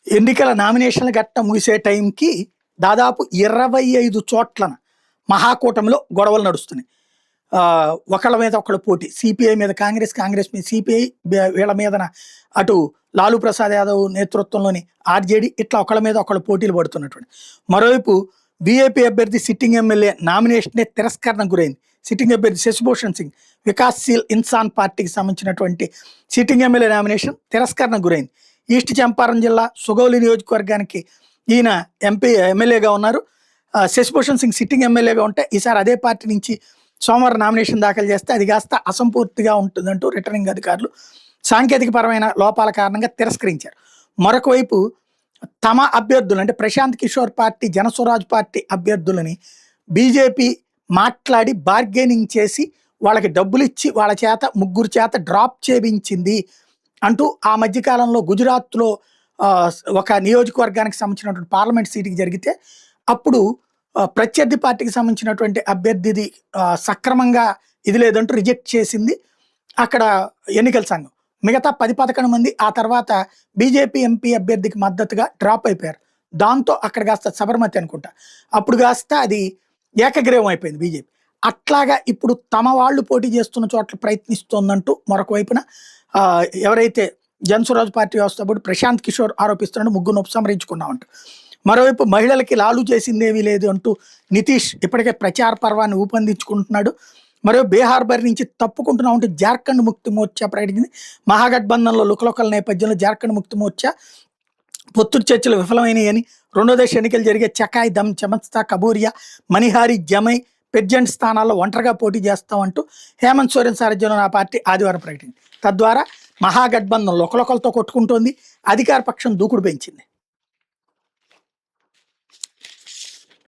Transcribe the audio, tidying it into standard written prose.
ఎన్నికల నామినేషన్ల గట్ట ముగిసే టైంకి దాదాపు 25 చోట్లన మహాకూటమిలో గొడవలు నడుస్తున్నాయి. ఒకళ్ళ మీద ఒకళ్ళు పోటీ, సిపిఐ మీద కాంగ్రెస్, కాంగ్రెస్ మీద సిపిఐ, వీళ్ళ మీదన అటు లాలూ ప్రసాద్ యాదవ్ నేతృత్వంలోని ఆర్జేడీ, ఇట్లా ఒకళ్ళ మీద ఒకళ్ళు పోటీలు పడుతున్నటువంటి. మరోవైపు బీఏపీ అభ్యర్థి సిట్టింగ్ ఎమ్మెల్యే నామినేషనే తిరస్కరణకు గురైంది. సిట్టింగ్ అభ్యర్థి శశిభూషణ్ సింగ్ వికాస్శీల్ ఇన్సాన్ పార్టీకి సంబంధించినటువంటి సిట్టింగ్ ఎమ్మెల్యే నామినేషన్ తిరస్కరణకు గురైంది. ఈస్ట్ చంపారం జిల్లా సుగౌలి నియోజకవర్గానికి ఈయన ఎమ్మెల్యేగా ఉన్నారు. శశిభూషణ్ సింగ్ సిట్టింగ్ ఎమ్మెల్యేగా ఉంటే ఈసారి అదే పార్టీ నుంచి సోమవారం నామినేషన్ దాఖలు చేస్తే అది కాస్త అసంపూర్తిగా ఉంటుందంటూ రిటర్నింగ్ అధికారులు సాంకేతికపరమైన లోపాల కారణంగా తిరస్కరించారు. మరొక వైపు తమ అభ్యర్థులు అంటే ప్రశాంత్ కిషోర్ పార్టీ, జనస్వరాజ్ పార్టీ అభ్యర్థులని బీజేపీ మాట్లాడి బార్గెనింగ్ చేసి వాళ్ళకి డబ్బులు ఇచ్చి వాళ్ళ చేత 3 చేత డ్రాప్ చేయించింది అంటూ ఆ మధ్యకాలంలో గుజరాత్లో ఒక నియోజకవర్గానికి సంబంధించినటువంటి పార్లమెంట్ సీటుకి జరిగితే అప్పుడు ప్రత్యర్థి పార్టీకి సంబంధించినటువంటి అభ్యర్థిది సక్రమంగా ఇది లేదంటూ రిజెక్ట్ చేసింది అక్కడ ఎన్నికల సంఘం. మిగతా 10-11 మంది ఆ తర్వాత బీజేపీ ఎంపీ అభ్యర్థికి మద్దతుగా డ్రాప్ అయిపోయారు. దాంతో అక్కడ కాస్త సబర్మతి అనుకుంటా అప్పుడు కాస్త అది ఏకగ్రీవం అయిపోయింది బీజేపీ. అట్లాగా ఇప్పుడు తమ వాళ్ళు పోటీ చేస్తున్న చోట్ల ప్రయత్నిస్తోందంటూ మరొక వైపున ఎవరైతే జనస్వరాజ్ పార్టీ వ్యవస్థాపకుడు ప్రశాంత్ కిషోర్ ఆరోపిస్తున్నాడు, 3 ఉపసంహరించుకున్నామంటూ. మరోవైపు మహిళలకి లాలూ చేసిందేమీ లేదు అంటూ నితీష్ ఇప్పటికే ప్రచార పర్వాన్ని ఊపందించుకుంటున్నాడు. మరో బీహార్ బరి నుంచి తప్పుకుంటున్నామంటూ జార్ఖండ్ ముక్తి మోర్చా ప్రకటించింది. మహాగఠబంధన్లో లుకలుకల నేపథ్యంలో జార్ఖండ్ ముక్తి మోర్చా పొత్తుడు చర్చలు విఫలమైనాయని, 2వ దశ ఎన్నికలు జరిగే చకాయ్, దమ్, చమత్తా, కబూరియా, మణిహారీ, జమై, పెర్జెంట్ స్థానాల్లో ఒంటరిగా పోటీ చేస్తామంటూ హేమంత్ సోరెన్ సారథ్యంలో ఆ పార్టీ ఆదివారం ప్రకటించింది. తద్వారా మహాగఠబంధన్ లుకలుకలతో కొట్టుకుంటోంది, అధికార పక్షం దూకుడు పెంచింది.